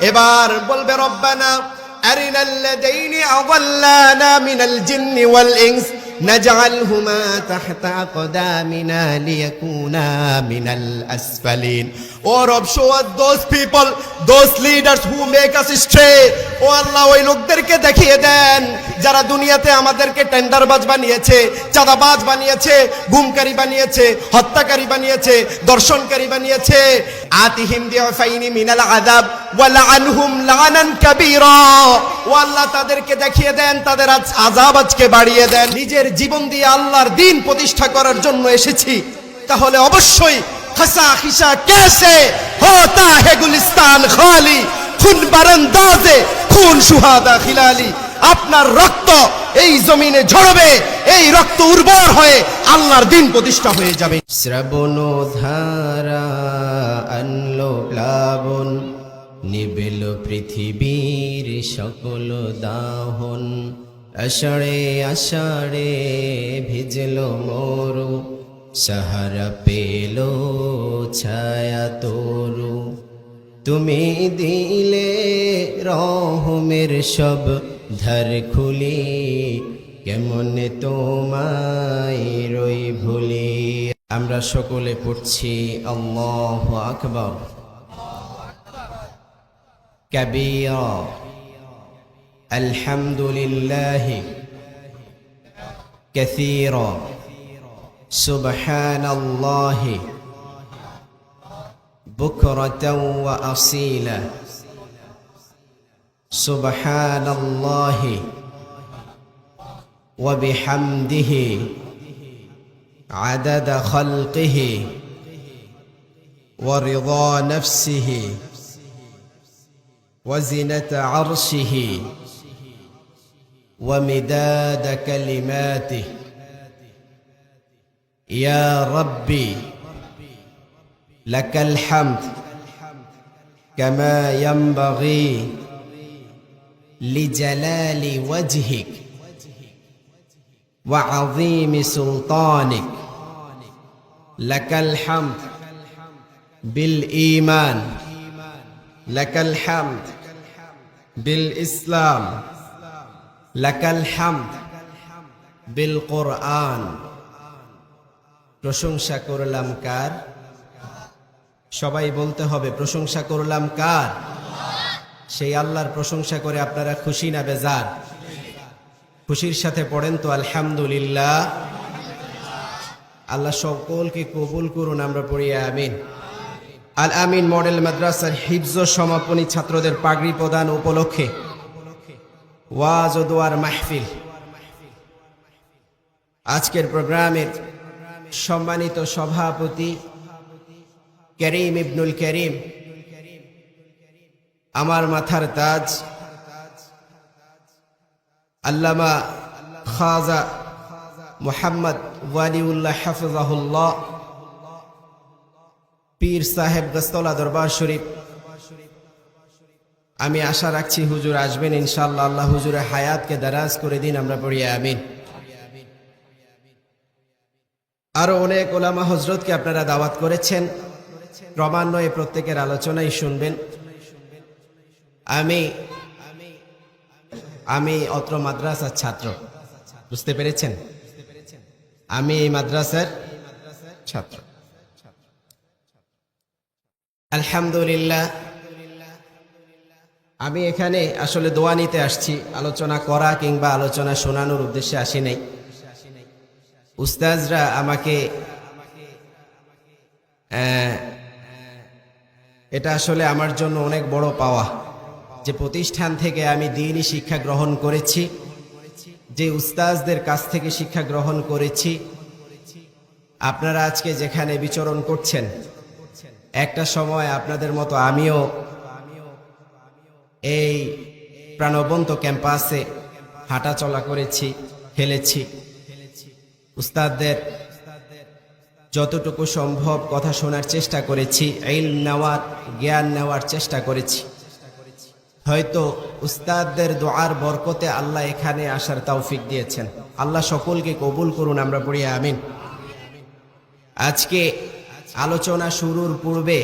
এবার বলবে রব্বানা আরিনাল্লাযীনা আযাল্লানা মিনাল জিন্নি ওয়াল ইনস নাজআলহুমা তাহতা আকদামিনা লিয়াকুনা মিনাল আসফালিন। ও রব, show us those people, those leaders who make us stray. ও আল্লাহ, ওই লোকদেরকে দেখিয়ে দেন যারা দুনিয়াতে আমাদেরকে টেন্ডারবাজ বানিয়েছে, চাঁদাবাজ বানিয়েছে, গুমকারী বানিয়েছে, হত্যাকারী বানিয়েছে, দর্শনকারী বানিয়েছে। আতিহিম দিফাইনি মিনাল আযাব ওয়া লাআনহুম লাআনান কাবীরা। ও আল্লাহ, তাদেরকে দেখিয়ে দেন, তাদের আযাব আজকে বাড়িয়ে দেন। নিজের জীবন দিয়ে আল্লাহর দ্বীন প্রতিষ্ঠা করার জন্য এসেছি, তাহলে অবশ্যই खसा खिसा कैसे होता है गुलिस्तान खाली खून बारंदाजे खून शुहादा खिलाली। আপনার রক্ত এই জমিনে ঝরবে, এই রক্ত উর্বর হয়ে আল্লাহর দ্বীন প্রতিষ্ঠা হয়ে যাবে। শ্রাবণ ধারা আনলো প্লাবন, নিবেল পৃথিবীর সকল দাহন। আষাঢ়ে আষাঢ়ে ভিজলো মরু, সাহারা পেলো ছায়া তরু। তুমি দিলে রহমের সব ধার খুলি, কেমন তোমায় রই ভুলি। আমরা সকলে পড়ছি আল্লাহু আকবার কাবীরা আলহামদুলিল্লাহি কাসীরা সুবহানাল্লাহি বুকরাতাও ওয়া আসীলা। সুবহানাল্লাহি ওয়া বিহামদিহি আদাদা খালকিহি ওয়া রিদা নাফসিহি ওয়া জিনাতা আরশিহি ওয়া মিদাদা কালিমাতিহি। ইয়া রাব্বি লাকাল হামদ কামা ইয়ানবাগি লিজালালি ওয়াজহিক ওয়া আযীমি সুলতানিক। লাকাল হামদ বিল ঈমান, লাকাল হামদ বিল ইসলাম, লাকাল হামদ বিল কুরআন। প্রশংসা করলাম কার? সবাই বলতে হবে, প্রশংসা করলাম কার? সেই আল্লাহর প্রশংসা করে আপনারা খুশি না বেজার? খুশির সাথে পড়েন তো আলহামদুলিল্লাহ। আল্লাহ সকলকে কবুল করুন, আমরা পড়ি আমিন। আল আমিন মডেল মাদ্রাসার হিফজ সমাপনী ছাত্রদের পাগড়ি প্রদান উপলক্ষে ওয়াজ ও দোয়ার মাহফিল। আজকের প্রোগ্রামের সম্মানিত সভাপতি করিম ইবনুল করিম, আমার মাথার তাজ আল্লামা খাজা মুহাম্মদ ওয়ালিউল্লাহ হাফিজাহুল্লাহ, পীর সাহেব গস্তলা দরবার শরীফ। আমি আশা রাখছি হুজুর আসবেন ইনশাআল্লাহ। আল্লাহ হুজুরের হায়াতকে দারাজ করে দিন, আমরা পড়ি আমিন। আরো অনেক ওলামা হজরতকে আপনারা দাওয়াত করেছেন, ক্রমান্বয়ে প্রত্যেকের আলোচনাই শুনবেন। আমি অত্র মাদ্রাসার ছাত্র, বুঝতে পেরেছেন? আমি এই মাদ্রাসার ছাত্র। আলহামদুলিল্লাহ, আমি এখানে আসলে দোয়া নিতে আসছি, আলোচনা করা কিংবা আলোচনা শোনানোর উদ্দেশ্যে আসি নাই। উস্তাজরা আমাকে এটা আসলে আমার জন্য অনেক বড় পাওয়া, যে প্রতিষ্ঠান থেকে আমি দ্বীনি শিক্ষা গ্রহণ করেছি, যে উস্তাজদের কাছ থেকে শিক্ষা গ্রহণ করেছি। আপনারা আজকে যেখানে বিচরণ করছেন, একটা সময় আপনাদের মতো আমিও এই প্রাণবন্ত ক্যাম্পাসে হাঁটাচলা করেছি, খেলেছি। উস্তাদদের যতটুকু সম্ভব কথা শোনার চেষ্টা করেছি, ইলম নেওয়ার, জ্ঞান নেওয়ার চেষ্টা করেছি। হয়তো উস্তাদদের দোয়ার বরকতে আল্লাহ এখানে আসার তৌফিক দিয়েছেন। আল্লাহ সকলকে কবুল করুন, আমরা পড়ি আমিন। আজকে আলোচনা শুরুর পূর্বে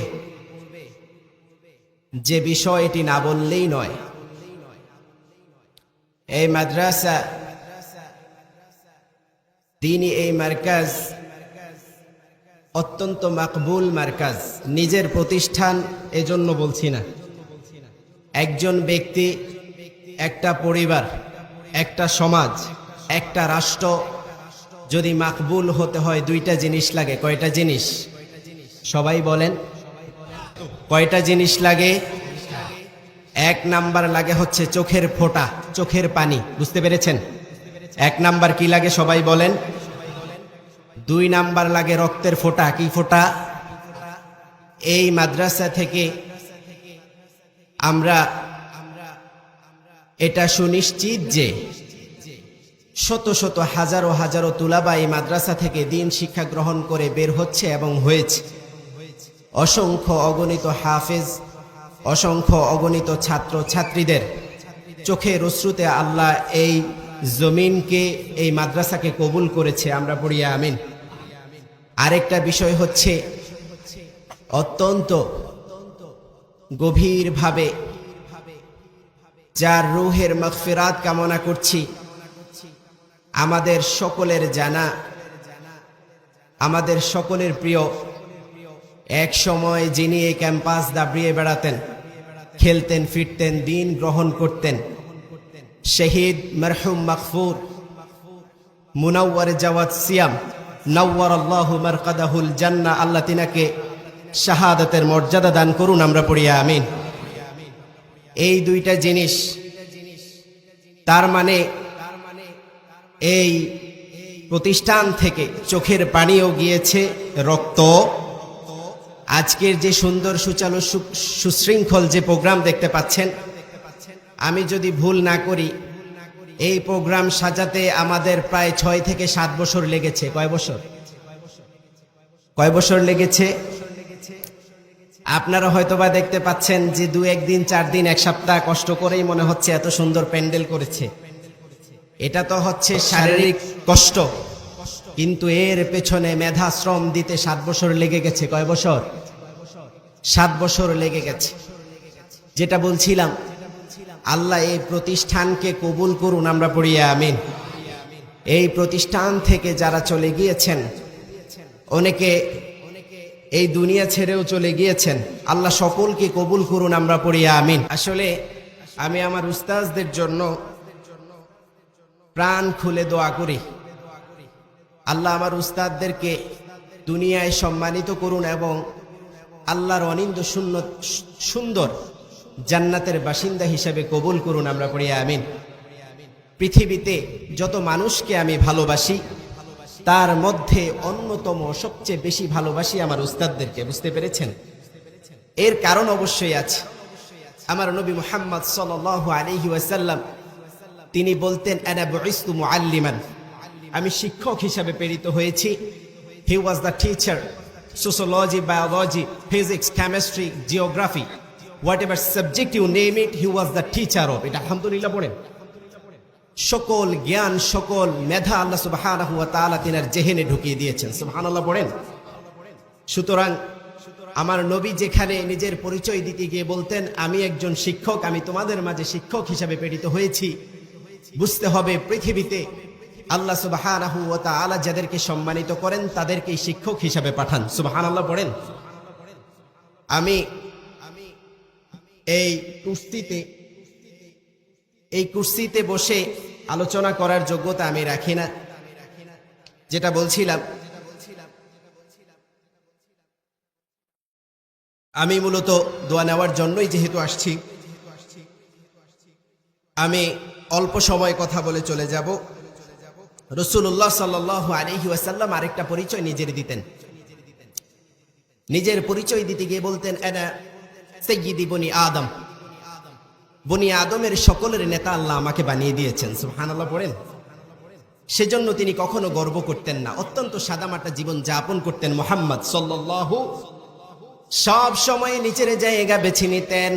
যে বিষয়টি না বললেই নয়। এই মাদ্রাসা, দ্বীনি এই মার্কাজ অত্যন্ত মাকবুল মার্কাজ। নিজের প্রতিষ্ঠান এজন্য বলছি না, একজন ব্যক্তি, একটা পরিবার, একটা সমাজ, একটা রাষ্ট্র যদি মাকবুল হতে হয় দুইটা জিনিস লাগে। কয়টা জিনিস? সবাই বলেন, কয়টা জিনিস লাগে? এক নাম্বার লাগে হচ্ছে চোখের ফোঁটা, চোখের পানি। বুঝতে পেরেছেন? এক নাম্বার কি লাগে সবাই বলেন? দুই নাম্বার লাগে রক্তের ফোঁটা। কি ফোঁটা? এই মাদ্রাসা থেকে আমরা এটা সুনিশ্চিত যে শত শত হাজারো হাজারো তুলাবা এই মাদ্রাসা থেকে দ্বীন শিক্ষা গ্রহণ করে বের হচ্ছে এবং হয়েছে। অসংখ্য অগণিত হাফেজ, অসংখ্য অগণিত ছাত্র ছাত্রীদের চোখের অশ্রুতে আল্লাহ এই জমিনকে, এই মাদ্রাসাকে কবুল করেছে। আমরা পড়ি আমিন। আরেকটা বিষয় হচ্ছে, অত্যন্ত গভীরভাবে যার রূহের মাগফিরাত কামনা করছি, আমাদের সকলের জানা, আমাদের সকলের প্রিয়, এক সময় যিনি এই ক্যাম্পাস দাবড়িয়ে বেড়াতেন, খেলতেন, ফিরতেন, দ্বীন গ্রহণ করতেন, শহীদ মরহুম মাগফুর মুনাওয়ার জাওয়াদ সিয়াম নওয়ারাল্লাহু মারকাদাহুল জান্নাহ, আল্লাহ তিনাকে শাহাদাতের মর্যাদা দান করুন। আমরা পড়ি আমিন। এই দুইটা জিনিস, তার মানে এই প্রতিষ্ঠান থেকে চোখের পানিও গিয়েছে, রক্ত। আজকের যে সুন্দর সুচালু সুশৃঙ্খল যে প্রোগ্রাম দেখতে পাচ্ছেন, আমি যদি ভুল না করি এই প্রোগ্রাম সাজাতে আমাদের প্রায় 6 থেকে 7 বছর লেগেছে। কয় বছর? কয় বছর লেগেছে? আপনারা হয়তোবা দেখতে পাচ্ছেন যে 2-1 দিন, 4 দিন, 1 সপ্তাহ কষ্ট করেই মনে হচ্ছে এত সুন্দর প্যান্ডেল করেছে। এটা তো হচ্ছে শারীরিক কষ্ট, কিন্তু এর পেছনে মেধা শ্রম দিতে 7 বছর লেগে গেছে। কয় বছর? 7 বছর লেগে গেছে। যেটা বলছিলাম, আল্লাহ এই প্রতিষ্ঠানকে কবুল করুন। আমরা পড়ি আমিন। এই প্রতিষ্ঠান থেকে যারা চলে গিয়েছেন, অনেকে এই দুনিয়া ছেড়েও চলে গিয়েছেন, আল্লাহ সকলকে কবুল করুন। আমরা পড়ি আমিন। আসলে আমি আমার উস্তাজদের জন্য প্রাণ খুলে দোয়া করি, আল্লাহ আমার উস্তাদদেরকে দুনিয়ায় সম্মানিত করুন এবং আল্লাহর অনিন্দ সুন্দর জান্নাতের বাসিন্দা হিসেবে কবুল করুন। আমরা পড়ি আমিন। পৃথিবীতে যত মানুষকে আমি ভালোবাসি, তার মধ্যে অন্যতম সবচেয়ে বেশি ভালোবাসি আমার উস্তাদদেরকে। বুঝতে পেরেছেন? এর কারণ অবশ্যই আছে। আমার নবী মুহাম্মদ সাল্লাল্লাহু আলাইহি ওয়াসাল্লাম তিনি বলতেন, আনা বুইসতু মুআল্লিমান, আমি শিক্ষক হিসেবে প্রেরিত হয়েছি। He was the teacher, sociology, biology, physics, chemistry, geography, whatever subject you name it, he was the teacher of. এটা আলহামদুলিল্লাহ পড়েন। সকল জ্ঞান, সকল মেধা আল্লাহ সুবহানাহু ওয়া তাআলা তিনার জেহেনে ঢুকিয়ে দিয়েছেন। সুবহানাল্লাহ পড়েন। সুতরাং আমার নবী যেখানে নিজের পরিচয় দিতে গিয়ে বলতেন, আমি একজন শিক্ষক, আমি তোমাদের মাঝে শিক্ষক হিসেবে প্রেরিত হয়েছি, বুঝতে হবে পৃথিবীতে আল্লাহ সুবহানাহু ওয়া তাআলা যাদেরকে সম্মানিত করেন তাদেরকেই শিক্ষক হিসেবে পাঠান। সুবহানাল্লাহ পড়েন। আমি এই কুর্সিতে বসে আলোচনা করার যোগ্যতা আমি রাখি না। যেটা বলছিলাম, আমি মূলত দোয়া নেওয়ার জন্যই যেহেতু আসছি, আমি অল্প সময় কথা বলে চলে যাব। রাসূলুল্লাহ সাল্লাল্লাহু আলাইহি ওয়াসাল্লাম আরেকটা পরিচয় নিজের দিতেন। নিজের পরিচয় দিতে গিয়ে বলতেন, আনা সাইয়্যিদি বনি আদম, বনি আদমের সকলের নেতা আল্লাহ আমাকে বানিয়ে দিয়েছেন। সুবহানাল্লাহ পড়েন। সেজন্য তিনি কখনো গর্ব করতেন না, অত্যন্ত সাদামাটা জীবন যাপন করতেন মুহাম্মদ সাল্লাল্লাহু। সব সময় নিচের জায়গা বেছে নিতেন,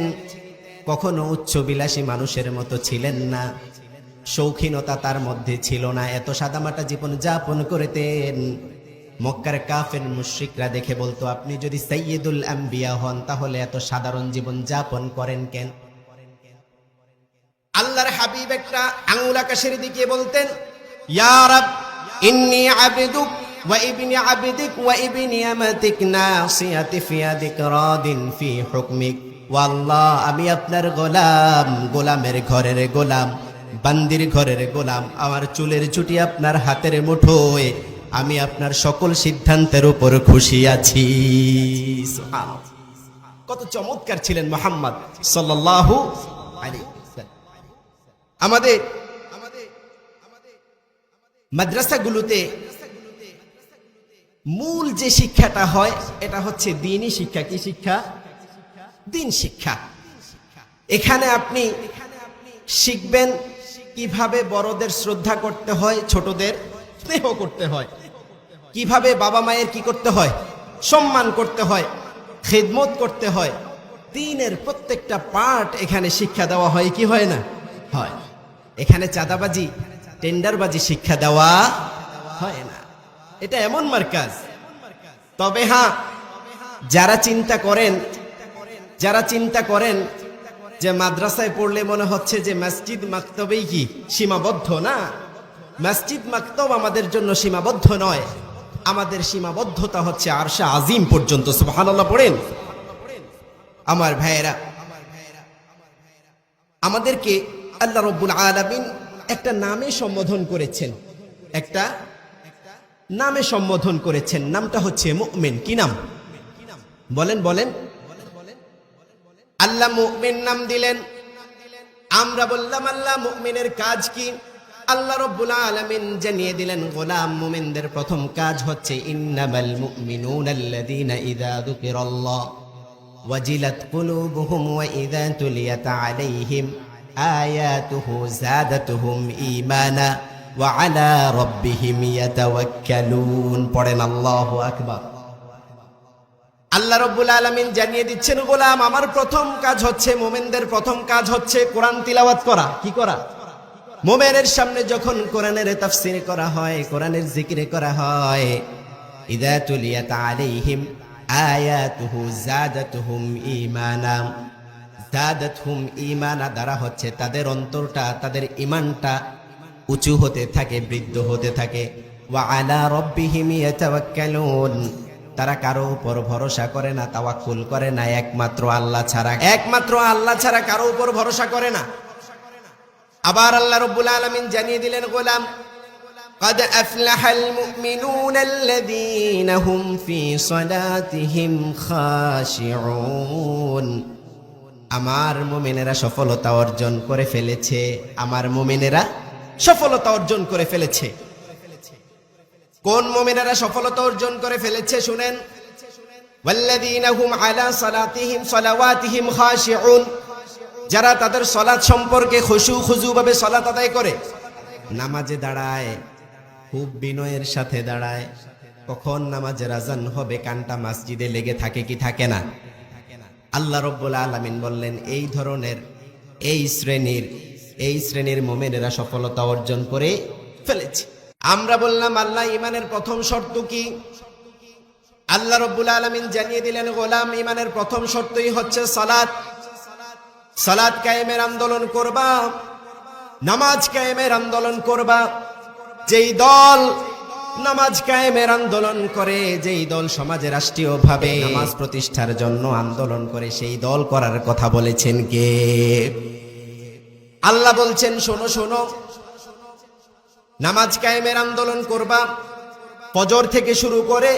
কখনো উচ্চবিলাসী মানুষের মতো ছিলেন না, শৌখিনতা তার মধ্যে ছিল না, এত সাদামাটা জীবন যাপন করতেন। মক্কার কাফের মুশরিকরা দেখে বলতো, আপনি যদি সাইয়্যিদুল আম্বিয়া হন তাহলে এত সাধারণ জীবন যাপন করেন কেন? আল্লাহর হাবিব একটা আঙ্গুল আকাশের দিকে বলতেন, ইয়া রাব ইন্নী আবদুক ওয়া ইবনি আবদিক ওয়া ইবনি আমাতিক নাসিয়াতি ফি ইয়াদিক রাদিন ফি হুকমিক। ওয়া আল্লাহ, আমি আপনার গোলাম, গোলামের ঘরের গোলাম, বান্দির ঘরের গোলাম, আমার চুলের চুটি আপনার হাতের মুঠোয়, আমি আপনার সকল সিদ্ধান্তের উপর খুশি আছি। সুবহানাল্লাহ। কত চমৎকার ছিলেন মুহাম্মদ সাল্লাল্লাহু আলাইহি ওয়াসাল্লাম। আমাদের মাদ্রাসাগুলোতে মূল যে শিক্ষাটা হয় এটা হচ্ছে দ্বীনি শিক্ষা। কি শিক্ষা? দ্বীন শিক্ষা। এখানে আপনি শিখবেন কিভাবে বড়দের শ্রদ্ধা করতে হয়, ছোটদের স্নেহ করতে হয়, কিভাবে বাবা মায়ের কি করতে হয়, সম্মান করতে হয়, খিদমত করতে হয়। দ্বীনের প্রত্যেকটা পার্ট এখানে শিক্ষা দেওয়া হয় কি হয় না? হয়। এখানে চাঁদাবাজি, টেন্ডারবাজি শিক্ষা দেওয়া হয় না। এটা এমন মার্কাজ। তবে হ্যাঁ, যারা চিন্তা করেন যে মাদ্রাসায় পড়লে মনে হচ্ছে যে মসজিদ মাকতবেই কি সীমাবদ্ধ, না, মসজিদ মাকতব আমাদের জন্য সীমাবদ্ধ নয়। আমাদের সীমাবদ্ধতা হচ্ছে আরশে আজিম পর্যন্ত। সুবহানাল্লাহ পড়েন। আমার ভাইয়েরা, আমাদেরকে আল্লাহ রাব্বুল আলামিন একটা নামে সম্বোধন করেছেন, একটা নামে সম্বোধন করেছেন। নামটা হচ্ছে মুমিন। কি নাম? বলেন। আল্লাহ মুমিন নাম দিলেন। আমরা বললাম আল্লাহ মুমিনের কাজ কি? আল্লাহ রাব্বুল আলামিন জানিয়ে দিলেন, গোলাম মুমিনদের প্রথম কাজ হচ্ছে ইন্নামাল মুমিনুনা আল্লাযীনা ইযা যুকিরাল্লাহ ওয়াজিলাত কুলুবুহুম ওয়া ইযা তুলিয়াত আলাইহিম আয়াতুহু যাদাতুহুম ঈমানা ওয়া আলা রাব্বিহিম ইয়াতাওয়াক্কালুন। পড়েন আল্লাহু আকবার। আল্লাহ রাব্বুল আলামিন জানিয়ে দিচ্ছেন, গোলাম আমার প্রথম কাজ হচ্ছে, মুমিনদের প্রথম কাজ হচ্ছে কোরআন তিলাওয়াত করা। কি করা? মুমিনের সামনে যখন কোরআনের তাফসীর করা হয়, কোরআনের জিকির করা হয়, ইযা তুলিয়াত আলাইহিম আয়াতুহু যাদাতুহুম ঈমানা। যাদাতুহুম ঈমানা দ্বারা হচ্ছে তাদের অন্তরটা, তাদের ঈমানটা উঁচু হতে থাকে, বৃদ্ধ হতে থাকে। ওয়া আলা রাব্বিহিম ইয়াতাওয়াক্কালুন। তারা কারো উপর ভরসা করে না, তাওয়াক্কুল করে না, একমাত্র আল্লাহ ছাড়া কারো উপর ভরসা করে না। আবার আল্লাহ রাব্বুল আলামিন জানিয়ে দিলেন, গোলাম قد أفلح المؤمنون الذين هم في صلاتهم خاشعون। আমার মুমিনেরা সফলতা অর্জন করে ফেলেছে, আমার মুমিনেরা সফলতা অর্জন করে ফেলেছে। কোন মুমিনেরা সফলতা অর্জন করে ফেলেছে? শুনেন, ওয়াল্লাযীনা হুম আলা সালাতিহিম সালাওয়াতিহিম খাশিউন। যারা তাদের সালাত সম্পর্কে খুশু খুজু ভাবে সালাত আদায় করে, নামাজে দাঁড়ায়, খুব বিনয়ের সাথে দাঁড়ায়। কখন নামাজের আজান হবে কানটা মসজিদে লেগে থাকে কি থাকে না? আল্লাহ রাব্বুল আলামিন বললেন, এই ধরনের এই শ্রেণীর মুমিনেরা সফলতা অর্জন করে ফেলেছে। আমরা বললাম আল্লাহ ঈমানের প্রথম শর্ত কি? আল্লাহ রাব্বুল আলামিন জানিয়ে দিলেন, গোলাম ঈমানের প্রথম শর্তই হচ্ছে সালাত। সালাত কায়েমের আন্দোলন করবা, নামাজ কায়েমের আন্দোলন করবা। যেই দল নামাজ কায়েমের আন্দোলন করে, যেই দল সমাজে রাষ্ট্রীয়ভাবে নামাজ প্রতিষ্ঠার জন্য আন্দোলন করে, সেই দল করার কথা বলেছেন কে? আল্লাহ বলছেন, শোনো, নামাজ কায়েমের আন্দোলন করবা। ফজর থেকে শুরু করে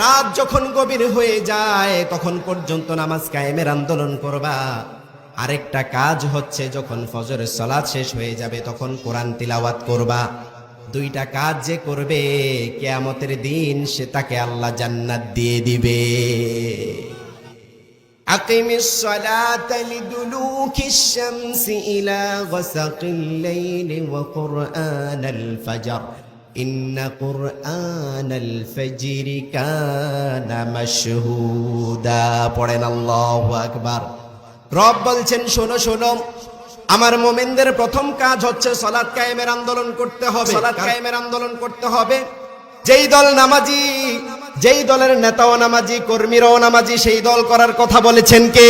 রাত যখন গভীর হয়ে যায় তখন পর্যন্ত নামাজ কায়েমের আন্দোলন করবা। আরেকটা কাজ হচ্ছে, যখন ফজরের সালাত শেষ হয়ে যাবে তখন কোরআন তিলাওয়াত করবা। দুইটা কাজ যে করবে, কিয়ামতের দিন সে তাকে আল্লাহ জান্নাত দিয়ে দিবে। আকিমিস সালাতা লিদুলুকিশ শামসি ইলা গাসাকিল লাইলি ওয়া কুরআনাল ফাজর ইন্না কুরআনাল ফাজরি কানা মাশহুদা। পড়েন আল্লাহু আকবার। রব বলছেন, শোনো, আমার মুমিনদের প্রথম কাজ হচ্ছে সালাত কায়েমের আন্দোলন করতে হবে। সালাত কায়েমের আন্দোলন করতে হবে। যেই দল নামাজি, যেই দলের নেতাও নামাজি, কর্মীরাও নামাজি, সেই দল করার কথা বলেছেন কে?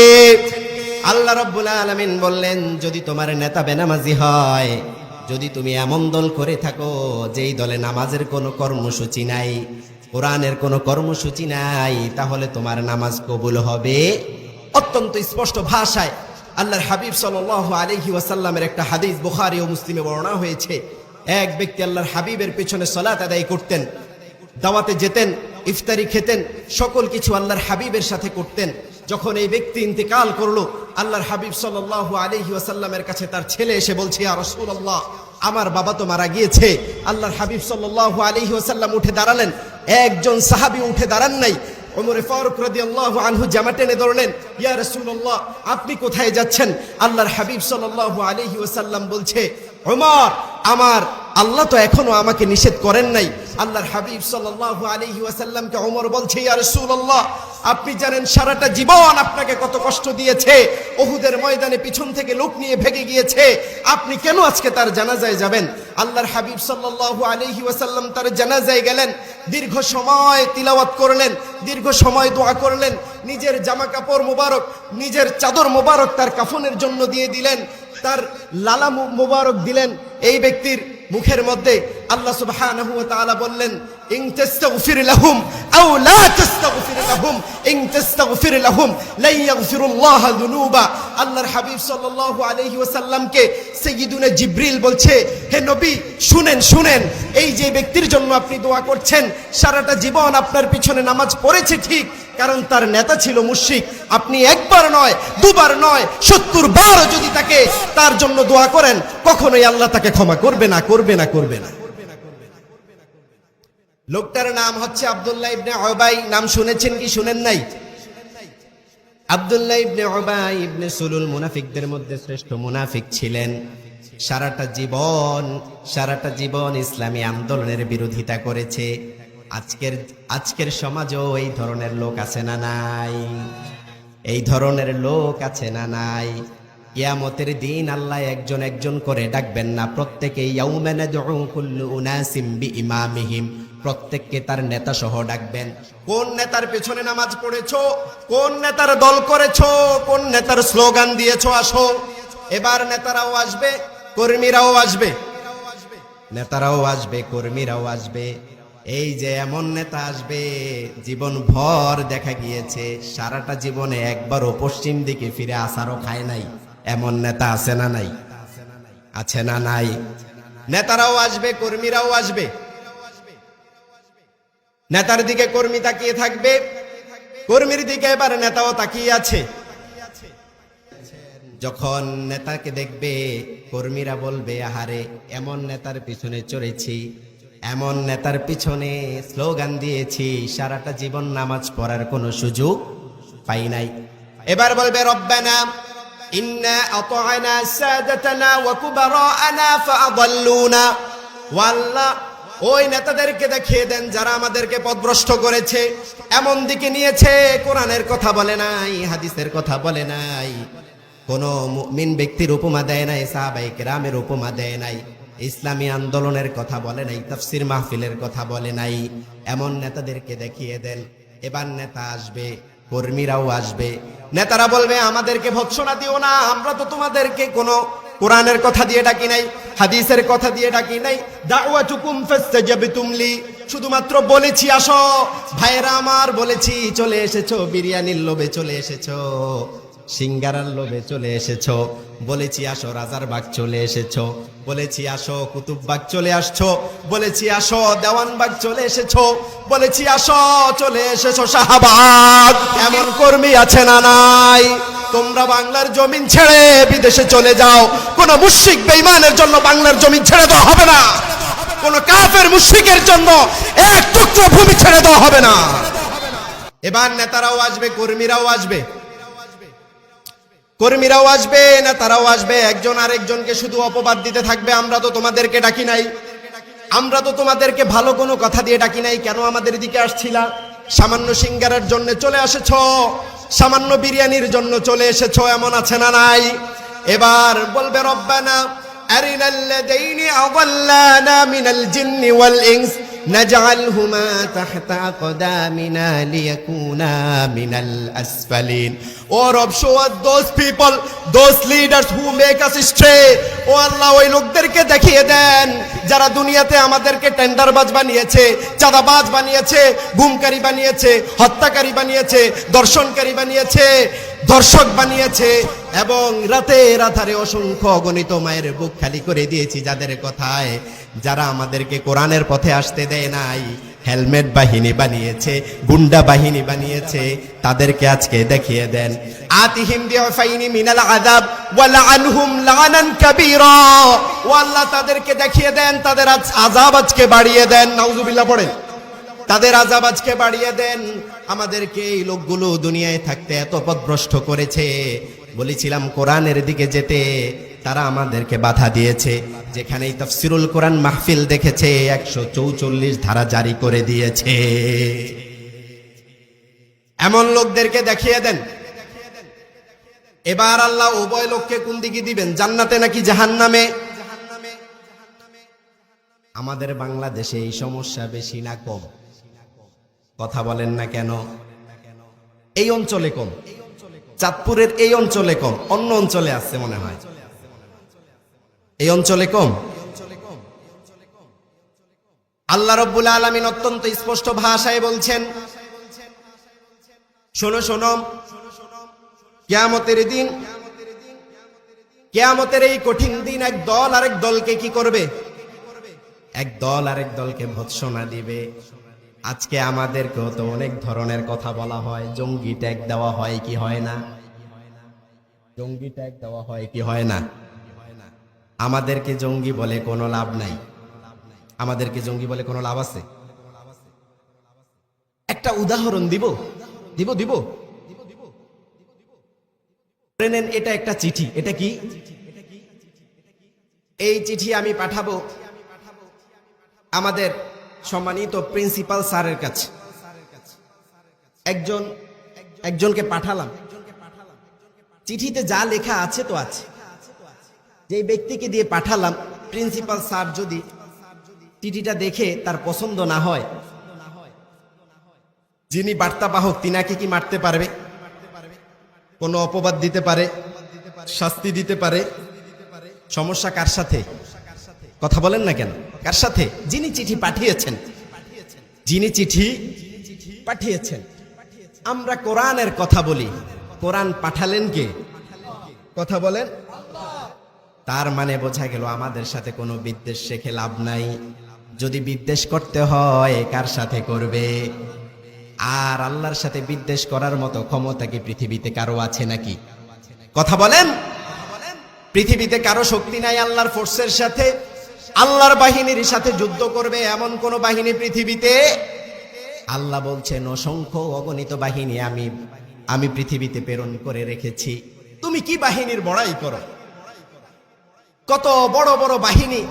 আল্লাহ রাব্বুল আলামিন বললেন, যদি তোমার নেতা বেনামাজি হয়, যদি তুমি এমন দল করে থাকো যেই দলে নামাজের কোনো কর্মসূচি নাই, কোরআনের কোনো কর্মসূচি নাই, তাহলে তোমার নামাজ কবুল হবে। অত্যন্ত স্পষ্ট ভাষায় আল্লাহর হাবিব সাল্লাল্লাহু আলাইহি ওয়াসাল্লামের একটা হাদিস বুখারী ও মুসলিমে বর্ণনা হয়েছে। এক ব্যক্তি আল্লাহর হাবিবের পেছনে সালাত আদায় করতেন, দাওয়াতে যেতেন, ইফতারি খেতেন, সকল কিছু আল্লাহর হাবিবের সাথে করতেন। যখন এই ব্যক্তি ইন্তেকাল করলো, আল্লাহর হাবিব সাল্লাল্লাহু আলাইহি ওয়াসাল্লামের কাছে তার ছেলে এসে বলছে, ইয়া রাসূলুল্লাহ, আমার বাবা তো মারা গিয়েছে। আল্লাহর হাবিব সাল্লাল্লাহু আলাইহি ওয়াসাল্লাম উঠে দাঁড়ালেন। একজন সাহাবী উঠে দাঁড়ান নাই। ওমর ফারুক রাদিয়াল্লাহু আনহু জামা টেনে ধরলেন, ইয়া রাসূলুল্লাহ, আপনি কোথায় যাচ্ছেন? আল্লাহর হাবিব সাল্লাল্লাহু আলাইহি ওয়াসাল্লাম বলছে, ওমর, আমার আল্লাহ তো এখনো আমাকে নিষেধ করেন নাই। আল্লাহর হাবিব সাল্লাল্লাহু আলাইহি ওয়াসাল্লামকে ওমর বলছে, ইয়া রাসূলুল্লাহ, আপনি জানেন সারাটা জীবন আপনাকে কত কষ্ট দিয়েছে, উহুদের ময়দানে পিছন থেকে লোক নিয়ে ভেগে গিয়েছে, আপনি কেন আজকে তার জানাজায় যাবেন? আল্লাহর হাবিব সাল্লাল্লাহু আলাইহি ওয়াসাল্লাম তার জানাজায় গেলেন, দীর্ঘ সময় তিলাওয়াত করলেন, দীর্ঘ সময় দোয়া করলেন, নিজের জামা কাপড় মোবারক, নিজের চাদর মোবারক তার কাফনের জন্য দিয়ে দিলেন, তার লালা মোবারক দিলেন। এই ব্যক্তির মুখের মধ্যে আল্লাহ সুবহানাহু ওয়া তাআলা বললেন, ইন তাস্তাগফির লাহুম আও লা তাস্তাগফির লাহুম ইন তাস্তাগফির লাহুম লা ইয়াগফিরুল্লাহ যুনুবা। আল্লাহর হাবিব সাল্লাল্লাহু আলাইহি ওয়াসাল্লামকে সাইয়্যিদুনা জিবরিল বলছে, হে নবী, শুনেন শুনেন, এই যে ব্যক্তির জন্য আপনি দোয়া করছেন, সারাটা জীবন আপনার পিছনে নামাজ পড়েছে ঠিক, কারণ তার নেতা ছিল মুশরিক। আপনি একবার নয়, দুবার নয়, ৭০ বার যদি তাকে তার জন্য দোয়া করেন, কখনোই আল্লাহ তাকে ক্ষমা করবে না, করবে না, করবে না। লোকটার নাম হচ্ছে আব্দুল্লাহ ইবনে উবাই। নাম শুনেছেন কি শুনেন নাই? আব্দুল্লাহ ইবনে উবাই ইবনে সুলুল মুনাফিকদের মধ্যে শ্রেষ্ঠ মুনাফিক ছিলেন। সারাটা জীবন ইসলামী আন্দোলনের বিরোধিতা করেছে। আজকের সমাজেও এই ধরনের লোক আছে না নাই? এই ধরনের লোক আছে না নাই? কিয়ামতের দিন আল্লাহ একজন একজন করে ডাকবেন না, প্রত্যেকে ইয়াউমা নাদউ কুল্লু উনাসিম বিইমামিহিম, প্রত্যেককে তার নেতা সহ ডাকবেন। কোন নেতার পেছনে নামাজ পড়েছো, কোন নেতার দল করেছো, কোন নেতার স্লোগান দিয়েছো, আসো। এবার নেতারাও আসবে, কর্মীরাও আসবে, নেতারাও আসবে, কর্মীরাও আসবে। এই যে এমন নেতা আসবে, জীবন ভর দেখা গিয়েছে সারাটা জীবনে একবারও পশ্চিম দিকে ফিরে আসারও খায় নাই। এমন নেতা আছে না নাই? আছে না নাই? নেতারাও আসবে, কর্মীরাও আসবে। নেতার দিকে কর্মী তাকিয়ে থাকবে, কর্মীর দিকে এবার নেতাও তাকিয়ে আছে। যখন নেতাকে দেখবে, কর্মীরা বলবে, আহারে, এমন নেতার পিছনে চড়েছি, এমন নেতার পিছনে স্লোগান দিয়েছি, সারাটা জীবন নামাজ পড়ার কোনো সুযোগ পাই নাই। এবার বলবে, রব্বানা ইন্না আতা'না সাদাতানা ওয়া কুবারা'না ফাআদাল্লুনা। ওয়াল্লাহ, ওই নেতাদেরকে দেখিয়ে দেন যারা আমাদেরকে পথভ্রষ্ট করেছে, এমন দিকে নিয়েছে, কোরআনের কথা বলে নাই, হাদিসের কথা বলে নাই, কোন মুমিন ব্যক্তির উপমা দেয় নাই, সাহাবায়ে কেরামের উপমা দেয় নাই, ইসলামী আন্দোলনের কথা বলে নাই, তাফসীর মাহফিলের কথা বলে নাই। এমন নেতাদেরকে দেখিয়ে দেন। এবার নেতা আসবে, কর্মীরাও আসবে। নেতারা বলবে, আমাদেরকে ভৎসনা দিও না, আমরা তো তোমাদেরকে কোনো কোরআনের কথা দিয়ে ডাকি নাই, হাদিসের কথা দিয়ে ডাকি নাই। দাওয়াতুকুম ফাস্তাজাবতুম লি, শুধুমাত্র বলেছি আসো। ভাইরা আমার, বলেছি চলে এসেছো, বিরিয়ানির লোভে চলে এসেছো, সিঙ্গারার লোভে চলে এসেছো। বলেছি আসো রাজারবাগ চলে এসেছো, বলেছি আসো কুতুববাগ চলে আসছো, বলেছি আসো দেওয়ানবাগ চলে এসেছো, বলেছি আসো চলে এসেছো শাহবাগ। এমন কর্মী আছে না নাই? তোমরা বাংলার জমিন ছেড়ে বিদেশে চলে যাও, কোন মুশরিক বেঈমানের জন্য বাংলার জমিন ছেড়ে দেওয়া হবে না, কোন কাফের মুশরিকের জন্য এক টুকরো ভূমি ছেড়ে দেওয়া হবে না। এবার নেতারাও আসবে, কর্মীরাও আসবে, কর্মীরাও আসবে, নেতারাও আসবে। একজন আরেকজনকে শুধু অপবাদ দিতে থাকবে, আমরা তো তোমাদেরকে ডাকি নাই, আমরা তো তোমাদেরকে ভালো কোনো কথা দিয়ে ডাকি নাই, কেন আমাদের দিকে আসছিলা? সামান্য সিঙ্গারার জন্য চলে এসেছো, সামান্য বিরিয়ানির জন্য চলে এসেছো, এমন আছে না নাই? এবার বলবে, রব্বানা আরিনাল্লাযীনা আযাল্লানা মিনাল জিন্নি ওয়াল ইনস نجعلهما تحت أقدامنا ليكونا من الأسفلين. Oh Rabb, show us those people, those leaders who make us stray. ও আল্লাহ, ওই লোকদেরকে দেখিয়ে দেন যারা দুনিয়াতে আমাদেরকে টেন্ডারবাজ বানিয়েছে, চাঁদাবাজ বানিয়েছে, গুমকারী বানিয়েছে, হত্যাকারী বানিয়েছে, দর্শনকারী বানিয়েছে, দর্শক বানিয়েছে, এবং রাতের আধারে অসংখ্য অগণিত মায়ের বুক খালি করে দিয়েছি যাদের কথায়, যারা আমাদেরকে কোরআনের পথে আসতে দেয় নাই, হেলমেট বাহিনী বানিয়েছে, গুন্ডা বাহিনী বানিয়েছে, তাদেরকে আজকে দেখিয়ে দেন। আতিহিম দিফাইনি মিনাল আযাব ওয়া লাআনহুম লাআনান কাবীরা। ও আল্লাহ, তাদেরকে দেখিয়ে দেন, তাদের আযাব আজকে বাড়িয়ে দেন। নাউজুবিল্লাহ পড়েন। তাদের আযাব আজকে বাড়িয়ে দেন। আমাদেরকে এই লোকগুলো দুনিয়ায় থাকতে এত পথভ্রষ্ট করেছে, বলেছিলাম কোরআনের দিকে যেতে, তারা আমাদেরকে বাধা দিয়েছে। যেখানেই তাফসিরুল কোরআন মাহফিল দেখেছে 144 ধারা জারি করে দিয়েছে। এমন লোকদেরকে দেখিয়ে দেন। এবার আল্লাহ উভয় লোককে কোন দিকে দিবেন, জান্নাতে নাকি জাহান্নামে? আমাদের বাংলাদেশে এই সমস্যা বেশি না কম? কথা বলেন না কেন? এই অঞ্চলে কম, চাঁদপুরের এই অঞ্চলে কম, অন্য অঞ্চলে আছে মনে হয়। এই অঞ্চলে কম। আল্লাহ রাব্বুল আলামিন অত্যন্ত স্পষ্ট ভাষায় বলছেন, শোনো শোনো, কিয়ামতের দিন, কিয়ামতের এই কঠিন দিন এক দল আরেক দলকে কি করবে? এক দল আরেক দলকে ভৎসনা দিবে। আজকে আমাদেরকেও তো অনেক ধরনের কথা বলা হয়, জঙ্গি ট্যাগ দেওয়া হয় কি হয় না? জঙ্গি ট্যাগ দেওয়া হয় কি হয় না? আমাদেরকে জঙ্গি বলে কোনো লাভ নাই। আমাদেরকে জঙ্গি বলে কোনো লাভ আছে? একটা উদাহরণ দিব দিব দিব নেন, এটা একটা চিঠি। এটা কি? এই চিঠি আমি পাঠাবো আমাদের সম্মানিত প্রিন্সিপাল স্যারের কাছে। একজনকে পাঠালাম। চিঠিতে যা লেখা আছে তো আছে। যে ব্যক্তিকে দিয়ে পাঠালাম, প্রিন্সিপাল স্যার যদি চিঠিটা দেখে তার পছন্দ না হয়, যিনি বার্তাবাহক তিনাকে কি মারতে পারবে? কোনো অপবাদ দিতে পারে, শাস্তি দিতে পারে। সমস্যা কার সাথে? কথা বলেন না কেন? কার সাথে? যিনি চিঠি পাঠিয়েছেন, যিনি চিঠি পাঠিয়েছেন। আমরা কোরআনের কথা বলি, কোরআন পাঠালেন কে? কথা বলেন। তার মানে বোঝা গেল আমাদের সাথে কোনো বিদ্বেষ রেখে লাভ নাই। যদি বিদ্বেষ করতে হয় কার সাথে করবে? আর আল্লাহর সাথে বিদ্বেষ করার মতো ক্ষমতা কি পৃথিবীতে কারো আছে নাকি? কথা বলেন। পৃথিবীতে কারো শক্তি নাই আল্লাহর ফোর্সের সাথে, আল্লাহর বাহিনীর সাথে যুদ্ধ করবে এমন কোন বাহিনী পৃথিবীতে? আল্লাহ বলছেন অসংখ্য অগণিত বাহিনী আমি পৃথিবীতে প্রেরণ করে রেখেছি। তুমি কি বাহিনীর বড়াই করো? কত বড় বড় বাহিনী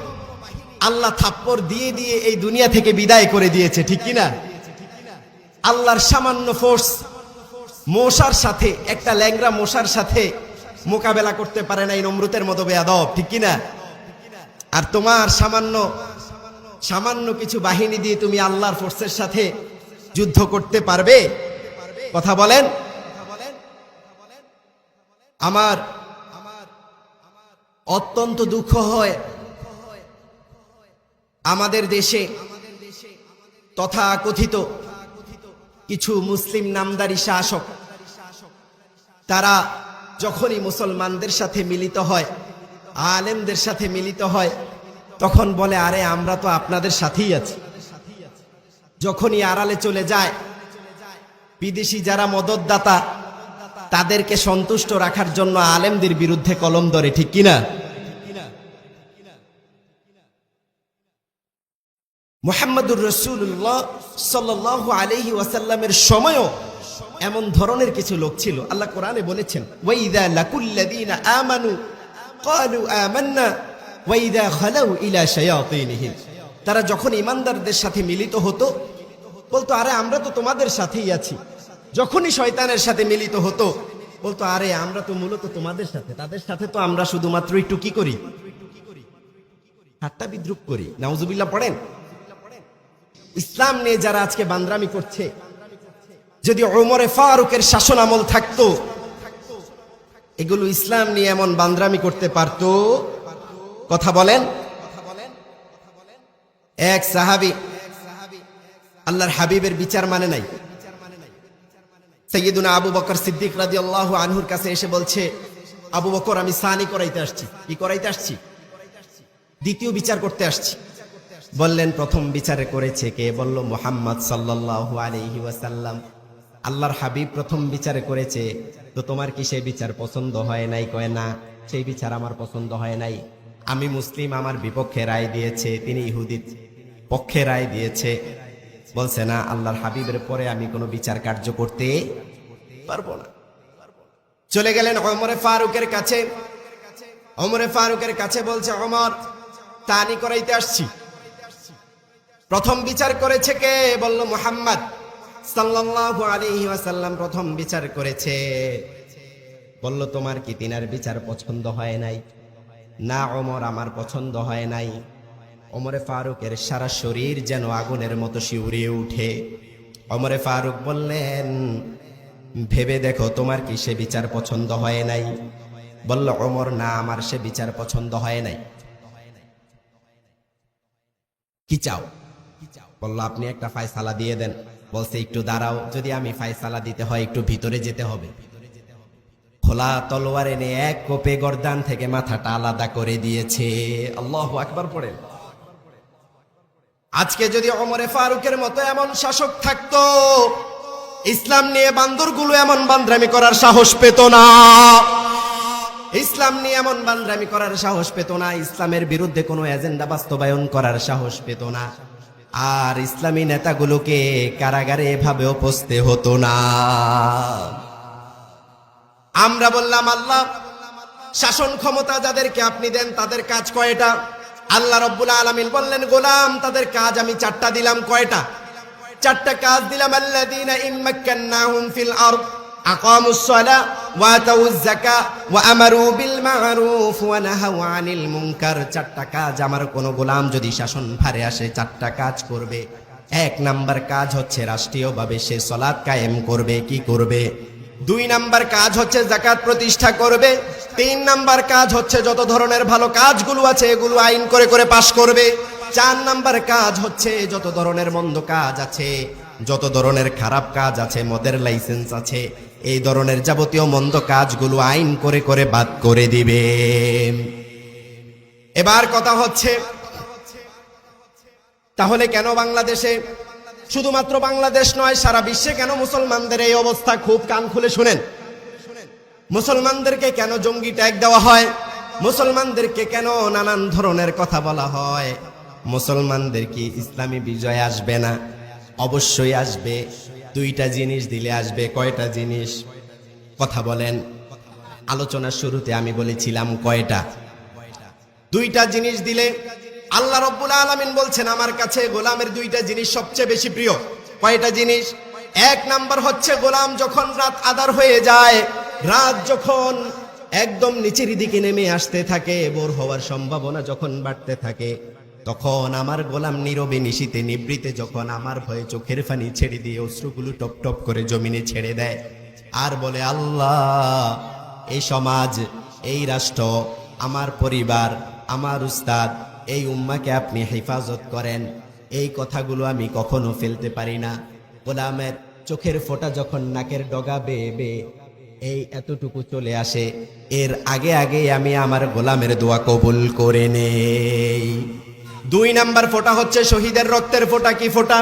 আল্লাহ থাপ্পড় দিয়ে দিয়ে এই দুনিয়া থেকে বিদায় করে দিয়েছে, ঠিক কিনা? আল্লাহর সামান্য ফোর্স মশার সাথে, একটা ল্যাংরা মশার সাথে মোকাবেলা করতে পারে না এই নমরুতের মতো বেয়াদব, ঠিক কিনা? আর তোমার সামান্য কিছু বাহিনী দিয়ে তুমি আল্লাহর ফোর্সের সাথে যুদ্ধ করতে পারবে? কথা বলেন। আমার অত্যন্ত দুঃখ হয় আমাদের দেশে তথা কথিত কিছু মুসলিম নামদারি শাসক, তারা যখনই মুসলমানদের সাথে মিলিত হয়, আলেমদের সাথে মিলিত হয়, তখন বলে আরে আমরা তো আপনাদের সাথেই আছি। যখনই আড়ালে চলে যায়, বিদেশি যারা মদতদাতা তাদেরকে সন্তুষ্ট রাখার জন্য আলেমদের বিরুদ্ধে কলম ধরে, ঠিক কিনা? মুহাম্মদুর রাসূলুল্লাহ সাল্লাল্লাহু আলাইহি ওয়াসাল্লামের সময়ও এমন ধরনের কিছু লোক ছিল। আল্লাহ কোরআনে বলেছেন, ওয়াইদা লাকুল্লাযীনা আমানু ক্বালু আমান্না ওয়াইদা খালাউ ইলা শায়াতিনহিম। তারা যখন ঈমানদারদের সাথে মিলিত হতো বলতো আরে আমরা তো তোমাদের সাথেই আছি। যখনই শয়তানের সাথে মিলিত হতো বলতো আরে আমরা তো মূলত তোমাদের সাথে, তাদের সাথে তো আমরা শুধুমাত্র একটু কি করি? ঠাট্টা বিদ্রুপ করি। নাউজুবিল্লাহ পড়েন। ইসলাম নিয়ে যারা আজকে বান্দরামি করছে, যদি ওমরে ফারুকের শাসন আমল থাকতো, এগুলো ইসলাম নিয়ে এমন বান্দরামি করতে পারতো? কথা বলেন। এক সাহাবী আল্লাহর হাবিবের বিচার মানে নাই। সাইয়্যিদুনা আবু বকর সিদ্দিক রাদিয়াল্লাহু আনহুর কাছে এসে বলছে, আবু বকর, আমি সানি করাইতে আসছি। কি করাইতে আসছি? দ্বিতীয় বিচার করতে আসছি। বললেন, প্রথম বিচারে করেছে কে? বলল, মুহাম্মদ সাল্লাল্লাহু আলাইহি ওয়াসাল্লাম। আল্লাহর হাবিব প্রথম বিচারে করেছে, তো তোমার কি সেই বিচার পছন্দ হয় নাই? কয় না, সেই বিচার আমার পছন্দ হয় নাই। আমি মুসলিম, আমার বিপক্ষে রায় দিয়েছে, তিনি ইহুদির পক্ষে রায় দিয়েছে। বলছে না, আল্লাহর হাবিবের পরে আমি কোনো বিচার কার্য করতে পারবো না। চলে গেলেন ওমরে ফারুকের কাছে। ওমরে ফারুকের কাছে বলছে, ওমর, তানি করাইতে আসছি। প্রথম বিচার করেছে কে? বলল, মুহাম্মদ সাল্লাল্লাহু আলাইহি ওয়াসাল্লাম প্রথম বিচার করেছে। বলল, তোমার কি তিনার বিচার পছন্দ হয় নাই? না ওমর, আমার পছন্দ হয় নাই। ওমরে ফারুকের সারা শরীর যেন আগুনের মতো শিউরে উঠে। ওমরে ফারুক বললেন, ভেবে দেখো, তোমার কি সে বিচার পছন্দ হয় নাই? বলল ওমর, না, আমার সে বিচার পছন্দ হয় নাই। কি চাও? বলল, আপনি একটা ফায়সালা দিয়ে দেন। বলছে, একটু দাঁড়াও, যদি আমি ফায়সালা দিতে হয় একটু ভিতরে যেতে হবে। খোলা তলোয়ার এনে এক কোপে গর্দান থেকে মাথাটা আলাদা করে দিয়েছে। আল্লাহু আকবার পড়েন। আজকে যদি ওমরে ফারুকের মতো এমন শাসক থাকতো, ইসলাম নিয়ে বান্দরগুলো এমন বান্দরামি করার সাহস পেত না। ইসলাম নিয়ে এমন বান্দরামি করার সাহস পেত না। ইসলামের বিরুদ্ধে কোনো এজেন্ডা বাস্তবায়ন করার সাহস পেত না। আর ইসলামী নেতাগুলোকে কারাগারে এভাবেও পচতে হতো না। আমরা বললাম, আল্লাহ শাসন ক্ষমতা যাদেরকে আপনি দেন তাদের কাজ কয়টা? আল্লাহ রাব্বুল আলামিন বললেন, গোলাম, তাদের কাজ আমি 4টা দিলাম। কয়টা? 4টা কাজ দিলাম। আল্লাযীনা ইম্মাক্কান্নাহুম ফিল আরদ আকামুস সালাহ ওয়া আতাউয যাকাহ ওয়া আমারু বিল মা'রুফ ওয়া নাহাউ আনিল মুনকার। 4টা কাজ আমার কোন গোলাম যদি শাসন ভারে আসে 4টা কাজ করবে। 1 নাম্বার কাজ হচ্ছে রাষ্ট্রীয়ভাবে সে সালাত কায়েম করবে। কি করবে? 2 নাম্বার কাজ হচ্ছে যাকাত প্রতিষ্ঠা করবে। 3 নাম্বার কাজ হচ্ছে যত ধরনের ভালো কাজগুলো আছে এগুলো আইন করে করে পাশ করবে। 4 নাম্বার কাজ হচ্ছে যত ধরনের মন্দ কাজ আছে, যত ধরনের খারাপ কাজ আছে, মদের লাইসেন্স আছে, এই ধরনের যাবতীয় মন্দ কাজগুলো আইন করে করে বাদ করে দিবে। এবার কথা হচ্ছে, তাহলে কেন বাংলাদেশে, শুধুমাত্র বাংলাদেশ নয় সারা বিশ্বে কেন মুসলমানদের এই অবস্থা? খুব কান খুলে শুনেন। মুসলমানদেরকে কেন জঙ্গি ট্যাগ দেওয়া হয়? মুসলমানদেরকে কেন নানান ধরনের কথা বলা হয়? মুসলমানদের কি ইসলামী বিজয় আসবে না? অবশ্যই আসবে। 2টা জিনিস দিলে আসবে। কয়টা জিনিস? কথা বলেন। আলোচনার শুরুতে আমি বলেছিলাম কয়টা? 2টা জিনিস দিলে আল্লাহ রাব্বুল আলামিন বলছেন, আমার কাছে গোলামের 2টা জিনিস সবচেয়ে বেশি প্রিয়। কয়টা জিনিস? 1 নাম্বার হচ্ছে, গোলাম যখন রাত আঁধার হয়ে যায়, রাত যখন একদম নিচের দিকে নেমে আসতে থাকে, ভোর হওয়ার সম্ভাবনা যখন বাড়তে থাকে, তখন আমার গোলাম নীরবে নিশীতে নিবৃতে যখন আমার ভয়ে চোখের পানি ছেড়ে দিয়ে অশ্রুগুলো টপ টপ করে জমিনে ছেড়ে দেয় আর বলে, আল্লাহ, এই সমাজ, এই রাষ্ট্র, আমার পরিবার, আমার উস্তাদ, এই উম্মাকে আপনি হেফাজত করেন, এই কথাগুলো আমি কখনো ফেলতে পারি না। গোলামের চোখের ফোঁটা যখন নাকের ডগা বেয়ে বেয়ে এই এতটুকু চলে আসে, এর আগে আগে আমি আমার গোলামের দোয়া কবুল করে নেই। 2 নাম্বার ফোঁটা হচ্ছে শহীদের রক্তের ফোঁটা। কি ফোঁটা?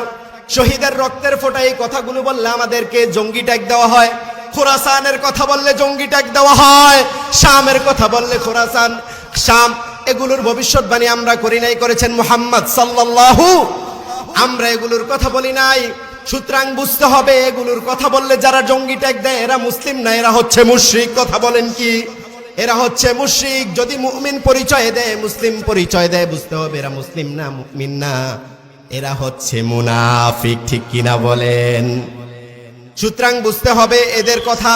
শহীদের রক্তের ফোঁটা। এই কথাগুলো বললে আমাদেরকে জঙ্গি ট্যাগ দেওয়া হয়। খোরাসানের কথা বললে জঙ্গি ট্যাগ দেওয়া হয়। শামের কথা বললে খোরাসান, শাম, এগুলোর ভবিষ্যৎবাণী আমরা করি নাই, করেছেন মুহাম্মদ সাল্লাল্লাহু। আমরা এগুলোর কথা বলি নাই। সুতরাং বুঝতে হবে, এগুলোর কথা বললে যারা জঙ্গি ট্যাগ দেয় এরা মুসলিম না, এরা হচ্ছে মুশরিক। কথা বলেন কি? এরা হচ্ছে মুশরিক। যদি মুমিন পরিচয় দেয়, মুসলিম পরিচয় দেয়, বুঝতে হবে এরা মুসলিম না, মুমিন না, এরা হচ্ছে মুনাফিক। ঠিক কিনা বলেন? সুতরাং বুঝতে হবে এদের কথা।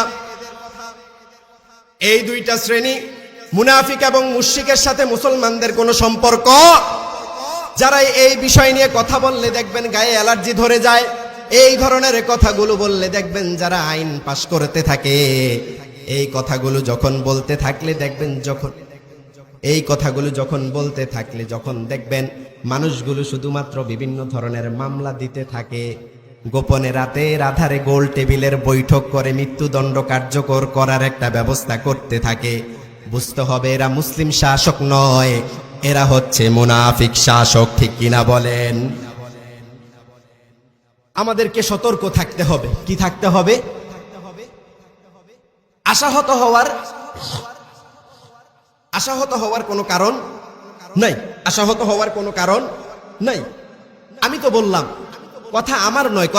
এই 2টা শ্রেণী, মুনাফিক এবং মুশরিকের সাথে মুসলমানদের কোনো সম্পর্ক যারা এই বিষয় নিয়ে কথা বললে দেখবেন গায়ে অ্যালার্জি ধরে যায়, এই ধরনের কথাগুলো বললে দেখবেন যারা আইন পাশ করতে থাকে, এই কথাগুলো যখন বলতে থাকলে দেখবেন যখন দেখবেন মানুষগুলো শুধুমাত্র বিভিন্ন ধরনের মামলা দিতে থাকে, গোপনে রাতের আধারে গোল টেবিলের বৈঠক করে মৃত্যুদণ্ড কার্যকর করার একটা ব্যবস্থা করতে থাকে, বুঝতে হবে এরা মুসলিম শাসক নয়, এরা হচ্ছে মুনাফিক শাসক। ঠিক কিনা বলেন? আমাদেরকে সতর্ক থাকতে হবে। কি থাকতে হবে? আশাহত হওয়ার কোনো কারণ নাই। আশাহত হওয়ার কোনো কারণ নাই। আমি তো বললাম কথা আমার নয়,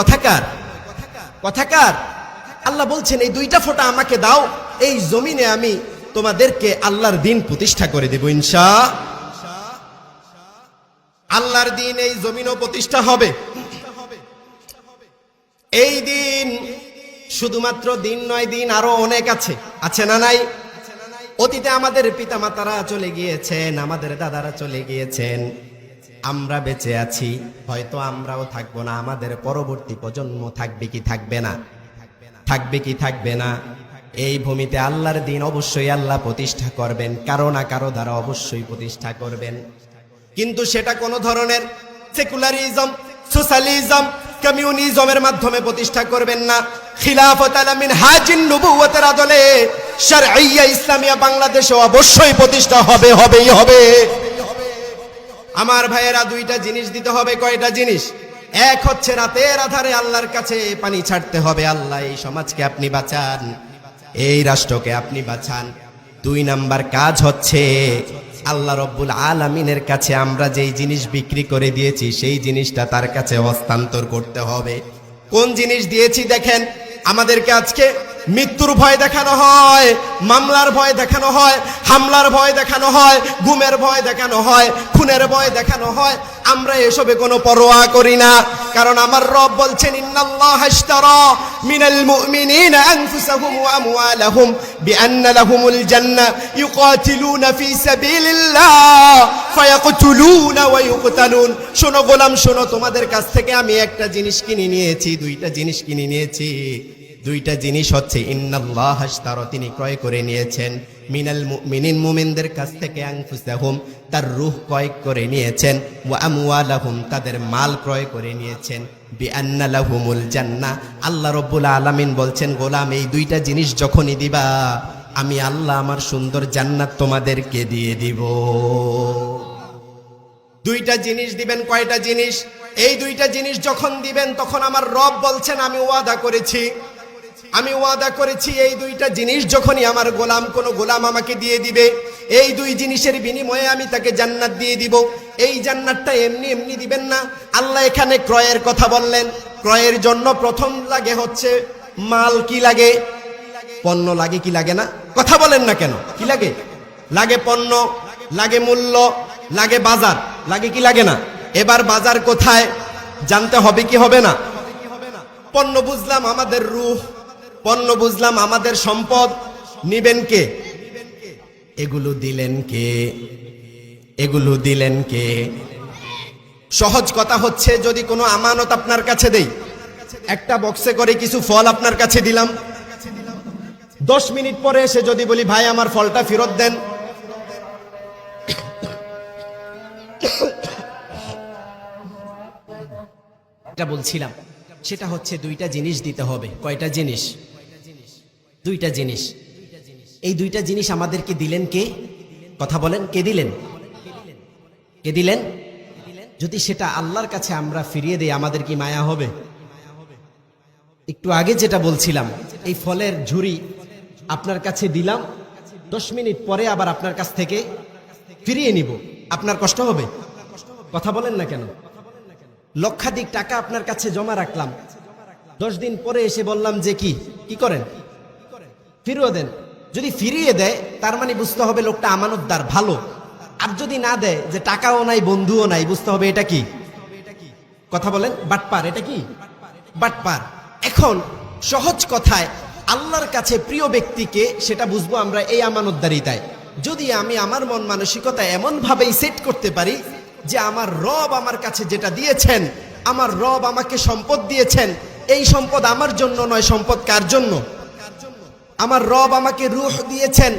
কথাকার? আল্লাহ বলছেন এই দুইটা ফোঁটা আমাকে দাও, এই জমিনে আমি তোমাদেরকে আল্লাহর দিন প্রতিষ্ঠা করে দেব ইনশাআল্লাহ। আল্লাহর দিন এই জমিনও প্রতিষ্ঠা হবে। এই দিন শুধুমাত্র দিন নয়, দিন আরো অনেক আছে না নাই? অতীতে আমাদের পিতামাতারা চলে গিয়েছেন, আমাদের দাদারা চলে গিয়েছেন, আমরা বেঁচে আছি, হয়তো আমরাও থাকবো না, আমাদের পরবর্তী প্রজন্ম থাকবে কি থাকবে না। এই ভূমিতে আল্লাহর দিন অবশ্যই আল্লাহ প্রতিষ্ঠা করবেন, কারো না কারো দ্বারা অবশ্যই প্রতিষ্ঠা করবেন। কিন্তু সেটা কোন ধরনের সেকুলারিজম, সোশ্যালিজম, কমিউনিজমের মাধ্যমে প্রতিষ্ঠা করবেন না। খিলাফত আলা মিনহাজিন নবুওয়াতের আদলে শারঈয়া ইসলামিয়া বাংলাদেশে অবশ্যই প্রতিষ্ঠা হবে। আমার ভাইয়েরা, দুইটা জিনিস দিতে হবে। কয়টা জিনিস? এক হচ্ছে রাতের আধারে আল্লাহর কাছে পানি ছাড়তে হবে, আল্লাহ এই সমাজকে আপনি বাঁচান, এই রাষ্ট্রকে আপনি বাঁচান। 2 নাম্বার কাজ হচ্ছে আল্লাহ রব্বুল আলামিনের কাছে আমরা যেই জিনিস বিক্রি করে দিয়েছি সেই জিনিসটা তার কাছে হস্তান্তর করতে হবে। কোন জিনিস দিয়েছি? দেখেন, আমাদেরকে আজকে মৃত্যুর ভয় দেখানো হয়, মামলার ভয় দেখানো হয়, হামলার ভয় দেখানো হয়, গুমের ভয় দেখানো হয়, খুনের ভয় দেখানো হয়। আমরা এসবে কোনো পরোয়া করি না, কারণ আমার রব বলছেন ইন্নাল্লাহা ইশতারা মিনাল মুমিনিনা আনফুসাহুম ওয়া আমওয়ালাহুম বিআন্না লাহুমুল জান্নাহ ইউকাতিলুনা ফি সাবিলিল্লাহ ফায়াকতুলুনা ওয়া ইউকতালুন। শোনো গোলাম, শোনো, তোমাদের কাছ থেকে আমি একটা জিনিস কিনে নিয়েছি, দুইটা জিনিস কিনে নিয়েছি। দুইটা জিনিস হচ্ছে ইন্নাল্লাহা ইশতারা, তিনি ক্রয় করে নিয়েছেন, মিনাল মুমিনিন, মুমিনদের কাছ থেকে, আনফুসাহুম, তার রূহ ক্রয় করে নিয়েছেন, ওয়া আমওয়ালাহুম, তাদের মাল ক্রয় করে নিয়েছেন, বিআন্না লাহুমুল জান্নাহ। আল্লাহ রাব্বুল আলামিন বলছেন, গোলাম এই দুইটা জিনিস যখনই দিবা আমি আল্লাহ আমার সুন্দর জান্নাত তোমাদেরকে দিয়ে দিব। দুইটা জিনিস দিবেন। কয়টা জিনিস? এই দুইটা জিনিস যখন দিবেন তখন আমার রব বলছেন আমি ওয়াদা করেছি এই দুইটা জিনিস যখনই আমার গোলাম, কোন গোলাম আমাকে দিয়ে দিবে, এই দুই জিনিসের বিনিময়ে আমি তাকে জান্নাত দিয়ে দিব। এই জান্নাতটা এমনি দিবেন না। আল্লাহ এখানে ক্রয়ের কথা বললেন। ক্রয়ের জন্য প্রথম লাগে হচ্ছে মাল। কি লাগে? পণ্য লাগে কি লাগে না? কথা বলেন না কেন? কি লাগে? লাগে পণ্য, লাগে মূল্য, লাগে বাজার, লাগে কি লাগে না? এবার বাজার কোথায় জানতে হবে কি হবে না? পণ্য বুঝলাম আমাদের রূহ, পণ্য বুঝলাম আমাদের সম্পদ, নিবেন কে? এগুলো দিলেন কে? সহজ কথা হচ্ছে, যদি কোনো আমানত আপনার কাছে দেই, একটা বক্সে করে কিছু ফল আপনার কাছে দিলাম, 10 মিনিট পরে এসে যদি বলি ভাই আমার ফলটা ফেরত দেন, এটা বলছিলাম, সেটা হচ্ছে দুইটা জিনিস দিতে হবে। কয়টা জিনিস? দুইটা জিনিস। এই দুইটা জিনিস আমাদেরকে দিলেন কে? কথা বলেন, কে দিলেন? যদি সেটা আল্লাহর কাছে আমরা ফিরিয়ে দেই আমাদের কি মায়া হবে? একটু আগে যেটা বলছিলাম, এই ফলের ঝুড়ি আপনার কাছে দিলাম, 10 মিনিট পরে আবার আপনার কাছ থেকে ফিরিয়ে নিব, আপনার কষ্ট হবে? কথা বলেন না কেন? লক্ষাধিক টাকা আপনার কাছে জমা রাখলাম, 10 দিন পরে এসে বললাম যে কি করেন, ফিরিয়ে দেন। যদি ফিরিয়ে দেয় তার মানে বুঝতে হবে লোকটা আমানতদার, ভালো। আর যদি না দেয়, যে টাকাও নাই বন্ধুও নাই, বুঝতে হবে এটা কি? কথা বলেন, বাটপার। এটা কি? বাটপার। এখন সহজ কথায় আল্লাহর কাছে প্রিয় ব্যক্তিকে সেটা বুঝবো আমরা এই আমানতদারিতায়। যদি আমি আমার মন মানসিকতা এমন ভাবেই সেট করতে পারি যে আমার রব আমার কাছে যেটা দিয়েছেন, আমার রব আমাকে সম্পদ দিয়েছেন, এই সম্পদ আমার জন্য নয়, সম্পদ কার জন্য? আমার রব আমাকে রূহ দিয়েছেন,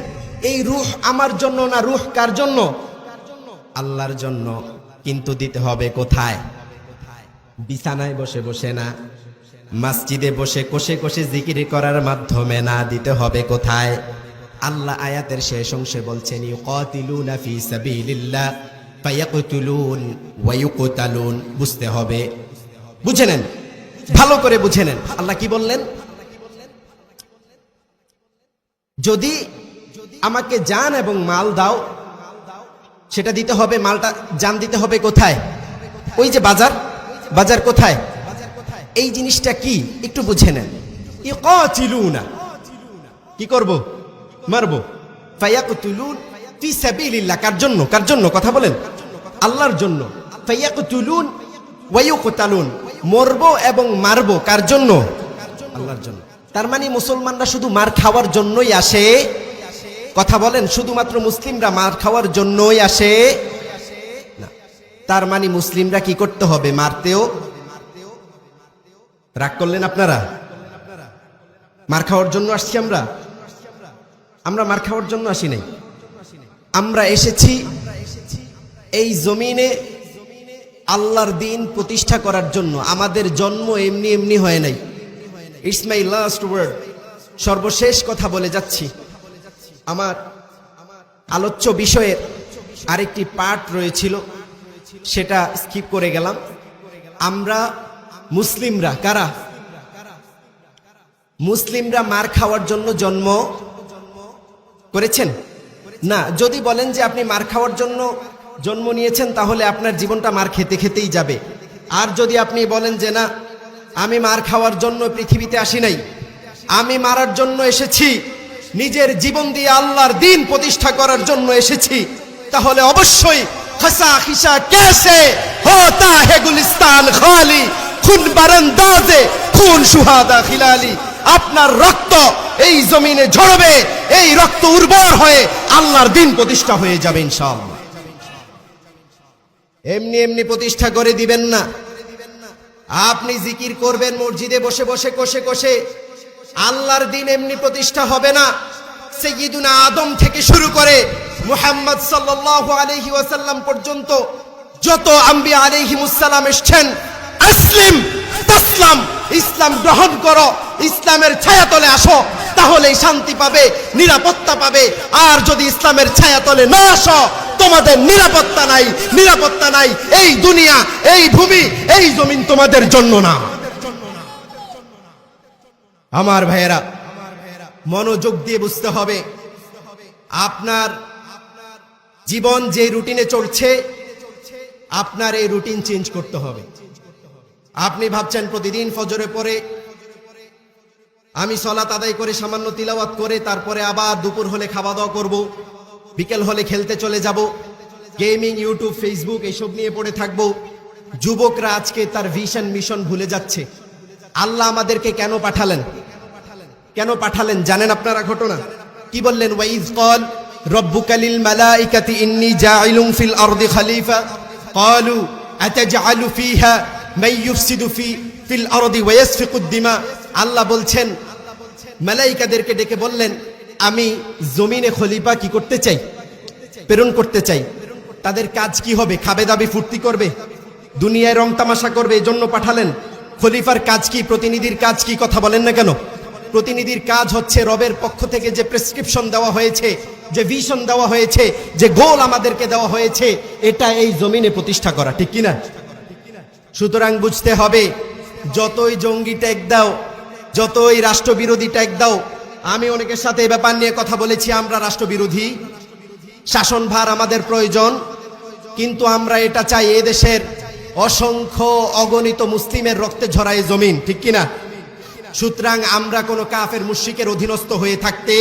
এই রূহ আমার জন্য না, রূহ কার জন্য? আল্লাহর জন্য। কিন্তু দিতে হবে কোথায়? বিছানায় বসে বসে না, মসজিদে বসে কোষে কোষে জিকির করার মাধ্যমে না, দিতে হবে কোথায়? আল্লাহ আয়াতের শেষ অংশে বলছেন ইউকাতিলুনা ফি সাবিলিল্লাহ ফায়াকতুলুন ওয়া ইউকতালুন। বুঝতে হবে, বুঝে নেন, ভালো করে বুঝে নেন। আল্লাহ কি বললেন? যদি আমাকে জান এবং মাল দাও, সেটা দিতে হবে। মালটা জান দিতে হবে কোথায়? ওই যে বাজার, বাজার কোথায়? এই জিনিসটা কি একটু বুঝে নেন। ইউকাতিলুনা, কি করব? মারবো। ফায়াকতুলুন ফি সাবিলিল্লাহ, কার জন্য? কার জন্য কথা বলেন? আল্লাহর জন্য। ফায়াকতুলুন ওয়া ইউকতালুন, মরবো এবং মারবো কার জন্য? আল্লাহর জন্য। তার মানে মুসলমানরা শুধু মার খাওয়ার জন্যই আসে? কথা বলেন, শুধুমাত্র মুসলিমরা মার খাওয়ার জন্যই আসে না। তার মানে মুসলিমরা কি করতে হবে? মারতেও। রাগ করলেন আপনারা? মার খাওয়ার জন্য আসছি আমরা? আমরা মার খাওয়ার জন্য আসি নাই। আমরা এসেছি এই জমিনে আল্লাহর দ্বীন প্রতিষ্ঠা করার জন্য। আমাদের জন্ম এমনি এমনি হয় নাই। ইটস মাই লাস্ট ওয়ার্ড, সর্বশেষ কথা বলে যাচ্ছি। আমার আলোচ্য বিষয়ের আরেকটি পার্ট রয়েছিল, সেটা স্কিপ করে গেলাম। আমরা মুসলিমরা কারা? মুসলিমরা মার খাওয়ার জন্য জন্ম করেছেন না। যদি বলেন যে আপনি মার খাওয়ার জন্য জন্ম নিয়েছেন, তাহলে আপনার জীবনটা মার খেতে খেতেই যাবে। আর যদি আপনি বলেন যে না, আমি মার খাওয়ার জন্য পৃথিবীতে আসি নাই, আমি মারার জন্য এসেছি, নিজের জীবন দিয়ে আল্লাহর দ্বীন প্রতিষ্ঠা করার জন্য এসেছি, তাহলে অবশ্যই খসা খিসা কেসে হোতা হে গুলিস্তান খালি, খুন বারান্দাজে খুন সুহাদা খিলালি। আপনার রক্ত এই জমিনে ঝরবে, এই রক্ত উর্বর হয়ে আল্লাহর দ্বীন প্রতিষ্ঠা হয়ে যাবে ইনশাআল্লাহ। এমনি এমনি প্রতিষ্ঠা করে দিবেন না। আপনি জিকির করবেন মসজিদে বসে বসে কোষে কোষে, আল্লাহর দ্বীন এমনি প্রতিষ্ঠা হবে না। সাইয়্যিদুনা আদম থেকে শুরু করে মুহাম্মদ সাল্লাল্লাহু আলাইহি ওয়াসাল্লাম পর্যন্ত যত আম্বিয়া আলাইহিমুস সালাম এসেছেন, আসলিম তাসলাম, ইসলাম গ্রহণ করো, ইসলামের ছায়াতলে আসো, তাহলেই শান্তি পাবে, নিরাপত্তা পাবে। আর যদি ইসলামের ছায়াতলে না আসো, তোমাদের নিরাপত্তা নাই, নিরাপত্তা নাই। এই দুনিয়া, এই ভূমি, এই জমিন তোমাদের জন্য না। আমার ভাইয়েরা, মনোযোগ দিয়ে বুঝতে হবে। আপনার জীবন যে রুটিনে চলছে, আপনার এই রুটিন চেঞ্জ করতে হবে। আপনি ভাবছেন প্রতিদিন ফজরে পরে আমি সালাত আদায় করে সামান্য তিলাওয়াত করে তারপরে আবার দুপুর হলে খাওয়া দাওয়া করব, বিকেল হলে খেলতে চলে যাব, গেমিং, ইউটিউব, ফেসবুক এসব নিয়ে পড়ে থাকবো। যুবকরা আজকে তার ভিশন মিশন ভুলে যাচ্ছে। আল্লাহ আমাদেরকে কেন পাঠালেন? কেন পাঠালেন জানেন আপনারা ঘটনা? কি বললেন? ওয়াইজ ক্বাল রাব্বুকা লিল মালাইকাতি ইন্নী জাইলুন ফিল আরদি খলিফা ক্বালু আতাজআলু ফিহা মান ইউফসিদু ফিল আরদি ওয়া ইয়াসফিকুদ দিমা। আল্লাহ বলছেন, মালাইকাদেরকে ডেকে বললেন, আমি জমিনে খলিফা কি করতে চাই? প্রেরণ করতে চাই। তাদের কাজ কি হবে? খাবে দাবি ফুর্তি করবে, দুনিয়ায় রং তামাশা করবে, এজন্য পাঠালেন। খলিফার কাজ কি? প্রতিনিধির কাজ কি? কথা বলেন না কেন? প্রতিনিধির কাজ হচ্ছে রবের পক্ষ থেকে যে প্রেসক্রিপশন দেওয়া হয়েছে, যে ভিশন দেওয়া হয়েছে, যে গোল আমাদেরকে দেওয়া হয়েছে, এটা এই জমিনে প্রতিষ্ঠা করা, ঠিক কিনা? সুতরাং বুঝতে হবে, যতই জঙ্গি ট্যাগ দাও, যতই রাষ্ট্রবিরোধী ট্যাগ দাও, আমি অনেকের সাথে এই ব্যাপার নিয়ে কথা বলেছি, আমরা রাষ্ট্রবিরোধী, শাসনভার আমাদের প্রয়োজন, কিন্তু আমরা এটা চাই এদেশের অসংখ্য অগণিত মুসলিমের রক্তে ঝরায় জমিন, ঠিক কিনা? সুতরাং আমরা কোনো কাফের মুশরিকের অধীনস্থ হয়ে থাকতে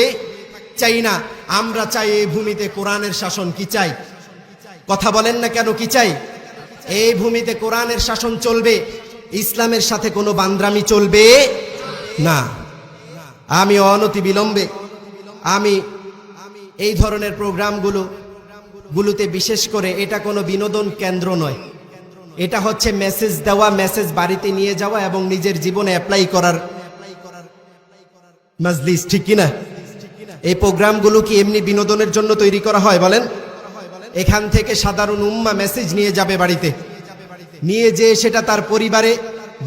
চাই না। আমরা চাই এই ভূমিতে কোরআনের শাসন। কি চাই? কথা বলেন না কেন? কি চাই? এই ভূমিতে কোরআনের শাসন চলবে, ইসলামের সাথে কোনো বান্দ্রামি চলবে না। আমি অনতি বিলম্বে আমি এই ধরনের প্রোগ্রামগুলো গুলোতে বিশেষ করে এটা কোনো বিনোদন কেন্দ্র নয়, এটা হচ্ছে মেসেজ দেওয়া, মেসেজ বাড়িতে নিয়ে যাওয়া এবং নিজের জীবনে অ্যাপ্লাই করার মাজলিস, ঠিক কিনা? এই প্রোগ্রামগুলো কি এমনি বিনোদনের জন্য তৈরি করা হয় বলেন? এখান থেকে সাধারণ উম্মা মেসেজ নিয়ে যাবে বাড়িতে, নিয়ে যেয়ে সেটা তার পরিবারে,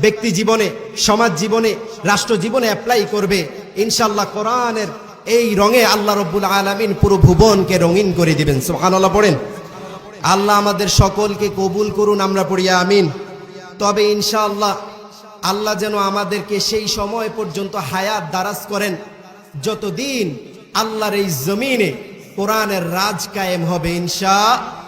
ব্যক্তি জীবনে, সমাজ জীবনে, রাষ্ট্র জীবনে অ্যাপ্লাই করবে। ইনশাআল্লাহ কোরআনের এই রঙে আল্লাহ রব্বুল আলামিন পুরো ভুবনকে রঙিন করে দিবেন। সুবহানাল্লাহ পড়েন। আল্লাহ আমাদের সকলকে কবুল করুন, আমরা পড়ি আমিন। তবে ইনশাআল্লাহ আল্লাহ যেন আমাদেরকে সেই সময় পর্যন্ত হায়াত দারাজ করেন যতদিন আল্লাহর এই জমিনে কোরআনের রাজ কায়েম হবে ইনশাআল্লাহ।